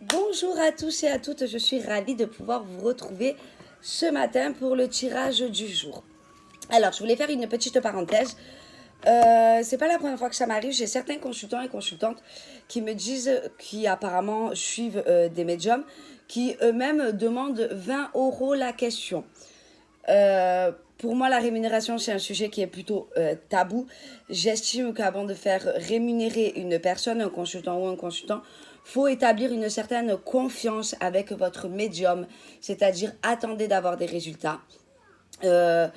Bonjour à tous et à toutes, je suis ravie de pouvoir vous retrouver ce matin pour le tirage du jour. Alors, je voulais faire une petite parenthèse. C'est pas la première fois que ça m'arrive. J'ai certains consultants et consultantes qui me disent, qui apparemment suivent des médiums, qui eux-mêmes demandent 20 euros la question. Pour moi, la rémunération, c'est un sujet qui est plutôt tabou. J'estime qu'avant de faire rémunérer une personne, un consultant ou un consultant, faut établir une certaine confiance avec votre médium, c'est-à-dire attendez d'avoir des résultats. Euh,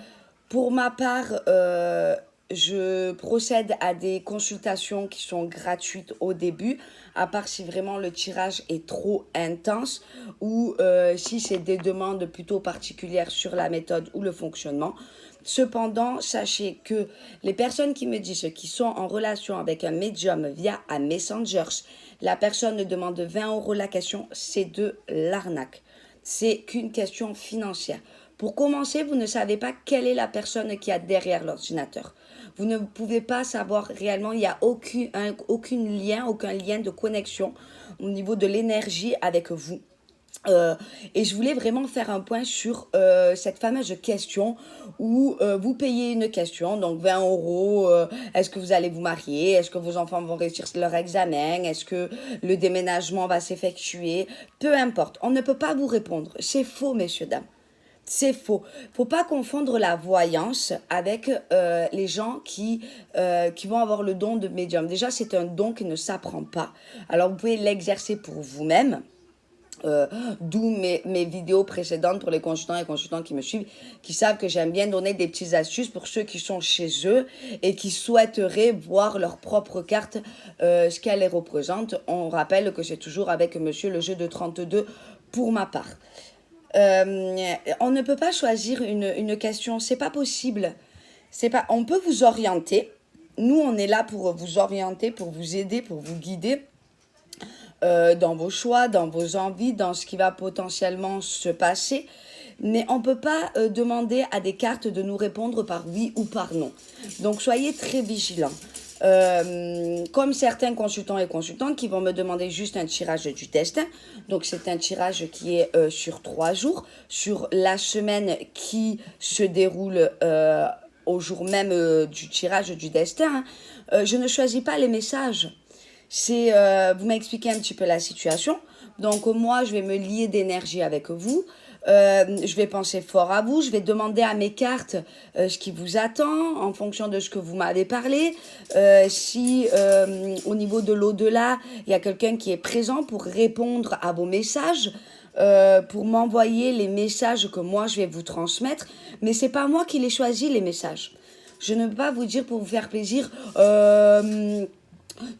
pour ma part, je procède à des consultations qui sont gratuites au début, à part si vraiment le tirage est trop intense ou si c'est des demandes plutôt particulières sur la méthode ou le fonctionnement. Cependant, sachez que les personnes qui me disent qu'ils sont en relation avec un médium via un Messenger, la personne demande 20 euros la question, c'est de l'arnaque. C'est qu'une question financière. Pour commencer, vous ne savez pas quelle est la personne qui a derrière l'ordinateur. Vous ne pouvez pas savoir réellement, il n'y a aucun lien de connexion au niveau de l'énergie avec vous. Et je voulais vraiment faire un point sur cette fameuse question où vous payez une question, donc 20 euros, est-ce que vous allez vous marier, est-ce que vos enfants vont réussir leur examen, est-ce que le déménagement va s'effectuer, peu importe, on ne peut pas vous répondre, c'est faux messieurs, dames. C'est faux. Faut pas confondre la voyance avec les gens qui vont avoir le don de médium. Déjà, c'est un don qui ne s'apprend pas. Alors, vous pouvez l'exercer pour vous-même. D'où mes vidéos précédentes pour les consultants et consultantes qui me suivent, qui savent que j'aime bien donner des petites astuces pour ceux qui sont chez eux et qui souhaiteraient voir leur propre carte, ce qu'elle les représente. On rappelle que c'est toujours avec monsieur le jeu de 32 pour ma part. On ne peut pas choisir une question, c'est pas possible. C'est pas, on peut vous orienter. Nous, on est là pour vous orienter, pour vous aider, pour vous guider dans vos choix, dans vos envies, dans ce qui va potentiellement se passer. Mais on ne peut pas demander à des cartes de nous répondre par oui ou par non. Donc soyez très vigilants. Comme certains consultants et consultantes qui vont me demander juste un tirage du destin. Donc c'est un tirage qui est sur 3 jours, sur la semaine qui se déroule au jour même du tirage du destin. Je ne choisis pas les messages. C'est, vous m'expliquez un petit peu la situation. Donc moi, je vais me lier d'énergie avec vous. Je vais penser fort à vous. Je vais demander à mes cartes ce qui vous attend en fonction de ce que vous m'avez parlé. Si au niveau de l'au-delà, il y a quelqu'un qui est présent pour répondre à vos messages. Pour m'envoyer les messages que moi je vais vous transmettre, mais c'est pas moi qui les choisis les messages. Je ne peux pas vous dire pour vous faire plaisir.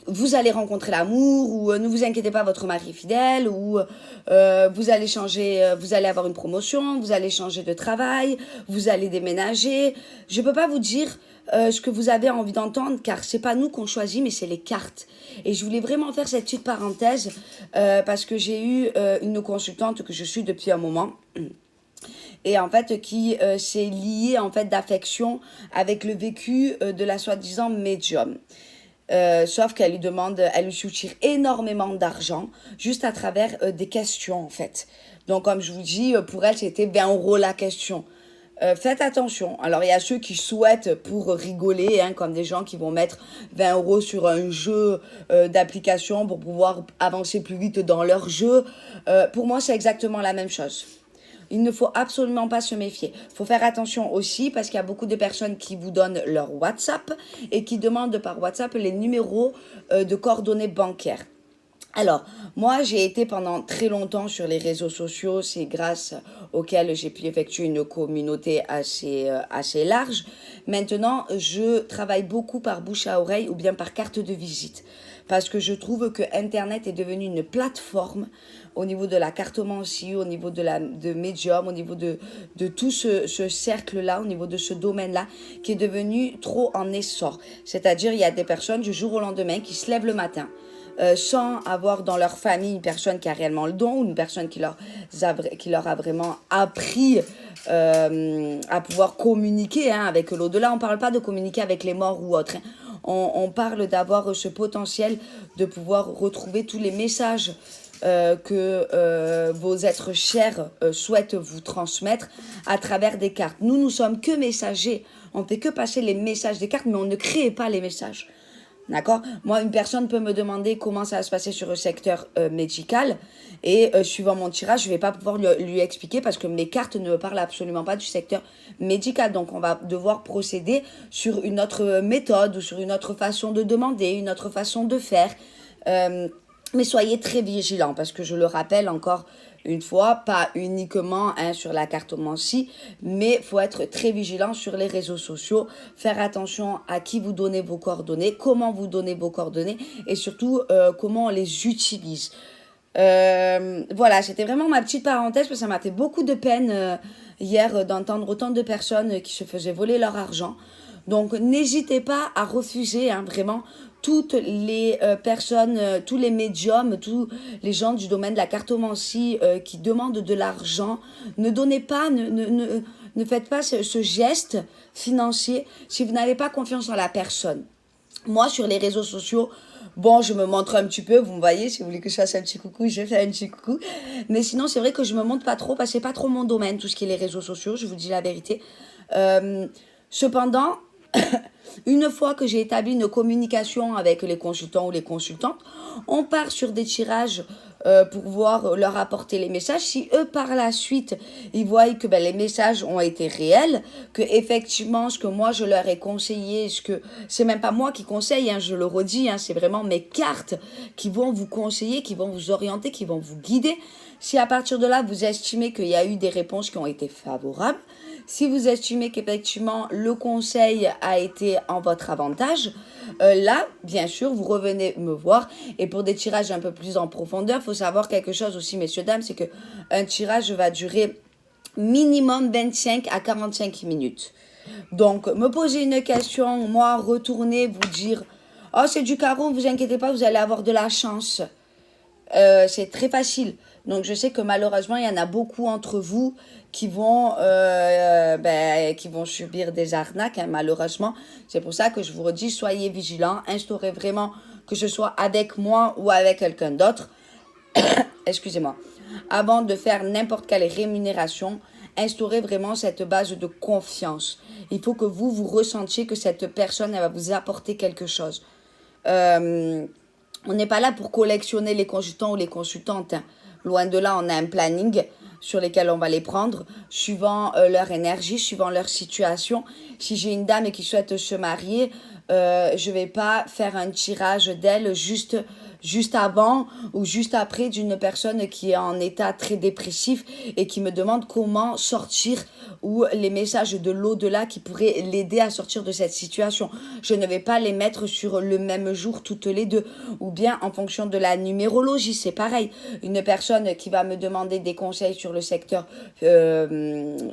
Vous allez rencontrer l'amour ou ne vous inquiétez pas, votre mari est fidèle ou vous allez changer, vous allez avoir une promotion, vous allez changer de travail, vous allez déménager. Je ne peux pas vous dire ce que vous avez envie d'entendre car c'est pas nous qu'on choisit mais c'est les cartes. Et je voulais vraiment faire cette petite parenthèse parce que j'ai eu une consultante que je suis depuis un moment et en fait qui s'est liée en fait d'affection avec le vécu de la soi-disant médium. Sauf qu'elle lui demande, elle lui soutire énormément d'argent juste à travers des questions en fait. Donc comme je vous dis, pour elle c'était 20 euros la question. Faites attention. Alors il y a ceux qui souhaitent pour rigoler, hein, comme des gens qui vont mettre 20 euros sur un jeu d'application pour pouvoir avancer plus vite dans leur jeu. Pour moi c'est exactement la même chose. Il ne faut absolument pas se méfier. Il faut faire attention aussi parce qu'il y a beaucoup de personnes qui vous donnent leur WhatsApp et qui demandent par WhatsApp les numéros de coordonnées bancaires. Alors, moi, j'ai été pendant très longtemps sur les réseaux sociaux. C'est grâce auquel j'ai pu effectuer une communauté assez large. Maintenant, je travaille beaucoup par bouche à oreille ou bien par carte de visite. Parce que je trouve que Internet est devenu une plateforme au niveau de la cartomancie, au niveau de Medium, au niveau de tout ce cercle-là, au niveau de ce domaine-là, qui est devenu trop en essor. C'est-à-dire, il y a des personnes du jour au lendemain qui se lèvent le matin, sans avoir dans leur famille une personne qui a réellement le don ou une personne qui leur a vraiment appris à pouvoir communiquer avec l'au-delà. On ne parle pas de communiquer avec les morts ou autres. On parle d'avoir ce potentiel de pouvoir retrouver tous les messages que vos êtres chers souhaitent vous transmettre à travers des cartes. Nous, nous sommes que messagers. On ne fait que passer les messages des cartes, mais on ne crée pas les messages. D'accord? Moi, une personne peut me demander comment ça va se passer sur le secteur médical et suivant mon tirage, je ne vais pas pouvoir lui expliquer parce que mes cartes ne me parlent absolument pas du secteur médical. Donc, on va devoir procéder sur une autre méthode ou sur une autre façon de demander, une autre façon de faire. Mais soyez très vigilants parce que je le rappelle encore une fois, pas uniquement sur la cartomancie, mais il faut être très vigilant sur les réseaux sociaux, faire attention à qui vous donnez vos coordonnées, comment vous donnez vos coordonnées et surtout comment on les utilise. Voilà, c'était vraiment ma petite parenthèse parce que ça m'a fait beaucoup de peine hier d'entendre autant de personnes qui se faisaient voler leur argent. Donc n'hésitez pas à refuser vraiment toutes les personnes, tous les médiums, tous les gens du domaine de la cartomancie qui demandent de l'argent. Ne donnez pas, ne faites pas ce geste financier si vous n'avez pas confiance en la personne. Moi, sur les réseaux sociaux, bon, je me montre un petit peu, vous me voyez, si vous voulez que je fasse un petit coucou, je fais un petit coucou. Mais sinon, c'est vrai que je me montre pas trop, parce que c'est pas trop mon domaine, tout ce qui est les réseaux sociaux, je vous dis la vérité. Cependant, une fois que j'ai établi une communication avec les consultants ou les consultantes, on part sur des tirages pour pouvoir leur apporter les messages. Si eux, par la suite, ils voient que les messages ont été réels, que effectivement, ce que moi, je leur ai conseillé, c'est même pas moi qui conseille, je le redis, c'est vraiment mes cartes qui vont vous conseiller, qui vont vous orienter, qui vont vous guider. Si à partir de là, vous estimez qu'il y a eu des réponses qui ont été favorables, si vous estimez qu'effectivement le conseil a été en votre avantage, là, bien sûr, vous revenez me voir. Et pour des tirages un peu plus en profondeur, il faut savoir quelque chose aussi, messieurs, dames, c'est qu'un tirage va durer minimum 25 à 45 minutes. Donc, me poser une question, moi, retourner, vous dire « Oh, c'est du carreau, ne vous inquiétez pas, vous allez avoir de la chance. » C'est très facile. Donc, je sais que malheureusement, il y en a beaucoup entre vous qui vont subir des arnaques, malheureusement. C'est pour ça que je vous redis, soyez vigilants, instaurez vraiment que ce soit avec moi ou avec quelqu'un d'autre. Excusez-moi. Avant de faire n'importe quelle rémunération, instaurez vraiment cette base de confiance. Il faut que vous ressentiez que cette personne, elle va vous apporter quelque chose. On n'est pas là pour collectionner les consultants ou les consultantes. Loin de là, on a un planning sur lesquels on va les prendre, suivant leur énergie, suivant leur situation. Si j'ai une dame qui souhaite se marier, je ne vais pas faire un tirage d'elle juste avant ou juste après d'une personne qui est en état très dépressif et qui me demande comment sortir ou les messages de l'au-delà qui pourraient l'aider à sortir de cette situation. Je ne vais pas les mettre sur le même jour toutes les deux ou bien en fonction de la numérologie, c'est pareil. Une personne qui va me demander des conseils sur le secteur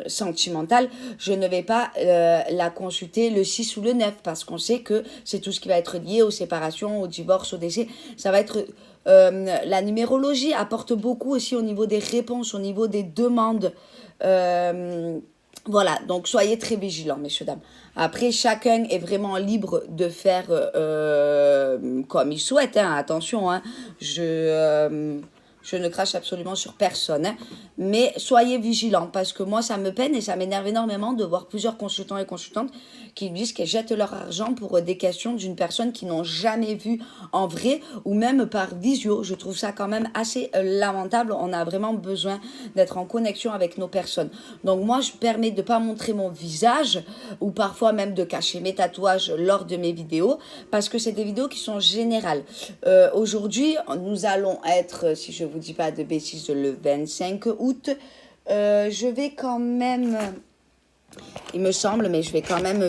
sentimental, je ne vais pas la consulter le 6 ou le 9 parce qu'on sait que c'est tout ce qui va être lié aux séparations, au divorce, au décès. Ça va être la numérologie apporte beaucoup aussi au niveau des réponses, au niveau des demandes. Voilà, donc soyez très vigilants, messieurs, dames. Après, chacun est vraiment libre de faire comme il souhaite. Attention, je ne crache absolument sur personne. Mais soyez vigilants parce que moi, ça me peine et ça m'énerve énormément de voir plusieurs consultants et consultantes qui me disent qu'elles jettent leur argent pour des questions d'une personne qu'ils n'ont jamais vue en vrai ou même par visio. Je trouve ça quand même assez lamentable. On a vraiment besoin d'être en connexion avec nos personnes. Donc moi, je permets de ne pas montrer mon visage ou parfois même de cacher mes tatouages lors de mes vidéos parce que c'est des vidéos qui sont générales. Aujourd'hui, nous allons être, si je vous dis pas de bêtises, le 25 août. Je vais quand même, il me semble, mais je vais quand même